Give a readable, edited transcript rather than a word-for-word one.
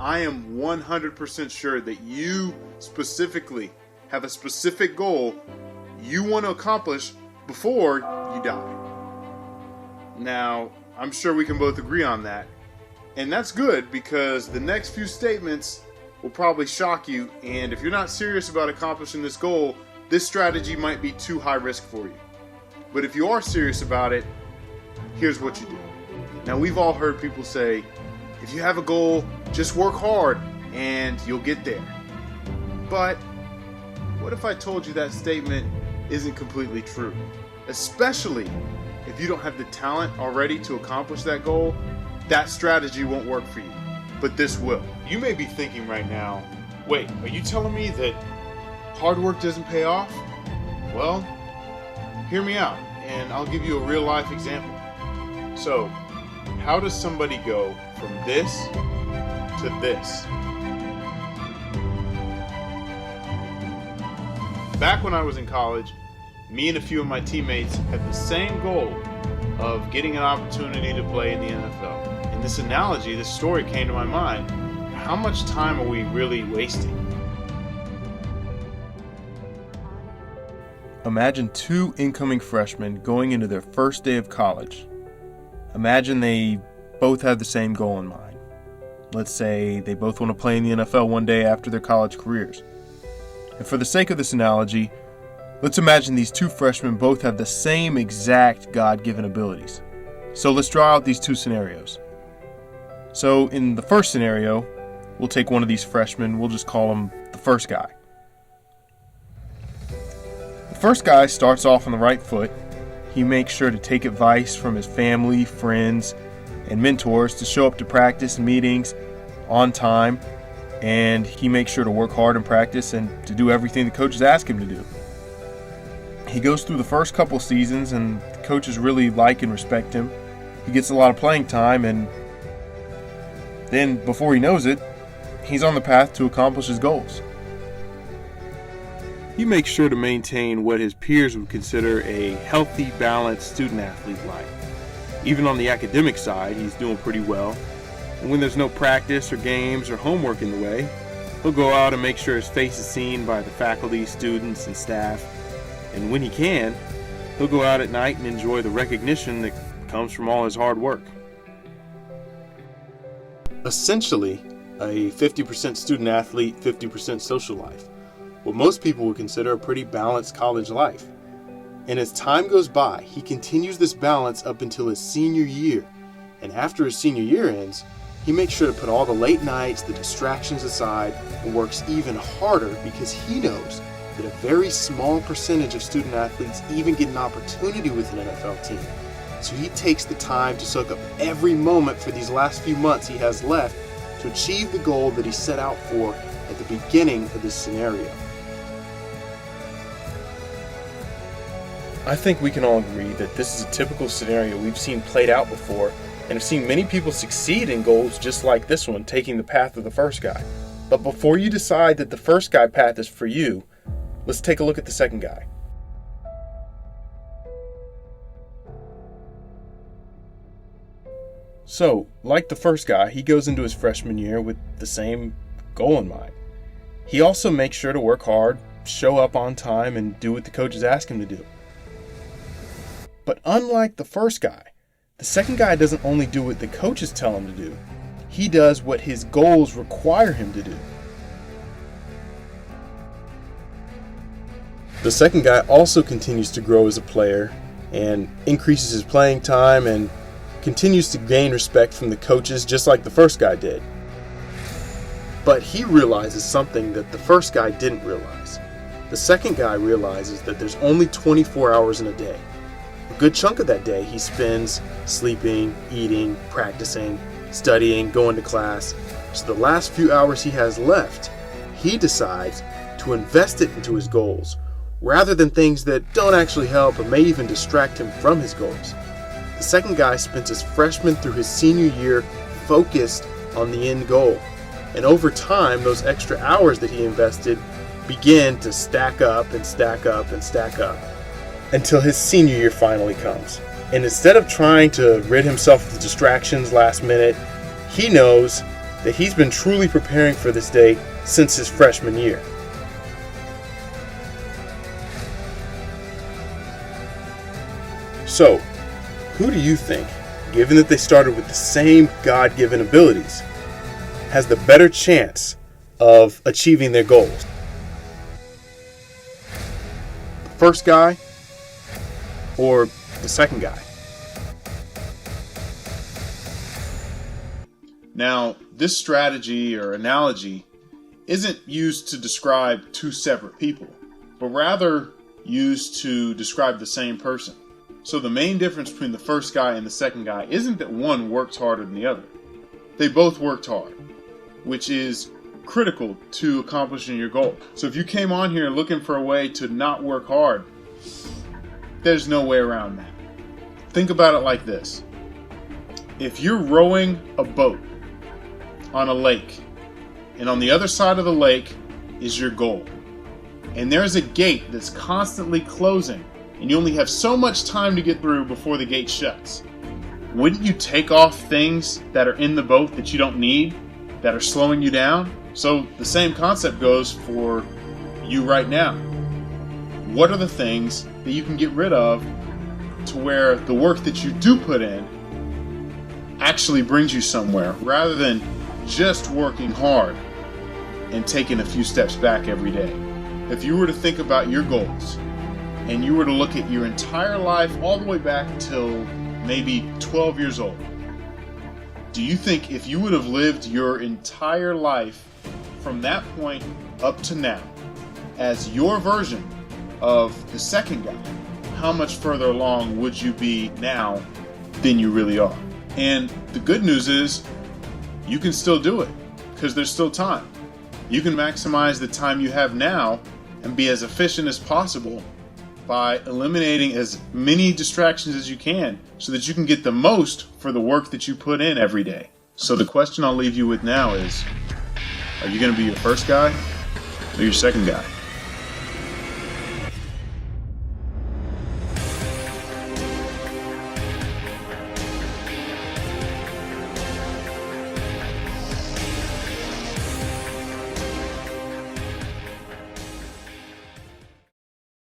I am 100% sure that you specifically have a specific goal you want to accomplish before you die. Now, I'm sure we can both agree on that. And that's good because the next few statements will probably shock you, and if you're not serious about accomplishing this goal, this strategy might be too high risk for you. But if you are serious about it, here's what you do. Now, we've all heard people say, if you have a goal, just work hard and you'll get there. But what if I told you that statement isn't completely true? Especially if you don't have the talent already to accomplish that goal, that strategy won't work for you. But this will. You may be thinking right now, wait, are you telling me that hard work doesn't pay off? Well, hear me out, and I'll give you a real life example. So, how does somebody go from this to this? Back when I was in college, me and a few of my teammates had the same goal of getting an opportunity to play in the NFL. In this analogy, this story came to my mind. How much time are we really wasting? Imagine two incoming freshmen going into their first day of college. Imagine they both have the same goal in mind. Let's say they both want to play in the NFL one day after their college careers. And for the sake of this analogy, let's imagine these two freshmen both have the same exact God-given abilities. So let's draw out these two scenarios. So in the first scenario, we'll take one of these freshmen, we'll just call him the first guy. The first guy starts off on the right foot. He makes sure to take advice from his family, friends, and mentors to show up to practice and meetings on time, and he makes sure to work hard in practice and to do everything the coaches ask him to do. He goes through the first couple seasons and the coaches really like and respect him. He gets a lot of playing time, and then before he knows it, he's on the path to accomplish his goals. He makes sure to maintain what his peers would consider a healthy, balanced student-athlete life. Even on the academic side, he's doing pretty well. And when there's no practice or games or homework in the way, he'll go out and make sure his face is seen by the faculty, students, and staff. And when he can, he'll go out at night and enjoy the recognition that comes from all his hard work. Essentially, a 50% student-athlete, 50% social life. What most people would consider a pretty balanced college life. And as time goes by, he continues this balance up until his senior year. And after his senior year ends, he makes sure to put all the late nights, the distractions aside, and works even harder because he knows that a very small percentage of student athletes even get an opportunity with an NFL team. So he takes the time to soak up every moment for these last few months he has left to achieve the goal that he set out for at the beginning of this scenario. I think we can all agree that this is a typical scenario we've seen played out before and have seen many people succeed in goals just like this one, taking the path of the first guy. But before you decide that the first guy path is for you, let's take a look at the second guy. So, like the first guy, he goes into his freshman year with the same goal in mind. He also makes sure to work hard, show up on time, and do what the coaches ask him to do. But unlike the first guy, the second guy doesn't only do what the coaches tell him to do, he does what his goals require him to do. The second guy also continues to grow as a player and increases his playing time and continues to gain respect from the coaches just like the first guy did. But he realizes something that the first guy didn't realize. The second guy realizes that there's only 24 hours in a day. A good chunk of that day he spends sleeping, eating, practicing, studying, going to class. So the last few hours he has left, he decides to invest it into his goals, rather than things that don't actually help or may even distract him from his goals. The second guy spends his freshman through his senior year focused on the end goal. And over time, those extra hours that he invested begin to stack up and stack up and stack up until his senior year finally comes. And instead of trying to rid himself of the distractions last minute, he knows that he's been truly preparing for this day since his freshman year. So, who do you think, given that they started with the same God-given abilities, has the better chance of achieving their goals? The first guy or the second guy? Now, this strategy or analogy isn't used to describe two separate people, but rather used to describe the same person. So the main difference between the first guy and the second guy isn't that one worked harder than the other. They both worked hard, which is critical to accomplishing your goal. So if you came on here looking for a way to not work hard, there's no way around that. Think about it like this. If you're rowing a boat on a lake, and on the other side of the lake is your goal, and there's a gate that's constantly closing, and you only have so much time to get through before the gate shuts, wouldn't you take off things that are in the boat that you don't need, that are slowing you down? So the same concept goes for you right now. What are the things that you can get rid of to where the work that you do put in actually brings you somewhere, rather than just working hard and taking a few steps back every day? If you were to think about your goals, and you were to look at your entire life all the way back till maybe 12 years old, do you think if you would have lived your entire life from that point up to now as your version of the second guy, how much further along would you be now than you really are? And the good news is you can still do it, because there's still time. You can maximize the time you have now and be as efficient as possible by eliminating as many distractions as you can so that you can get the most for the work that you put in every day. So the question I'll leave you with now is, are you going to be your first guy or your second guy?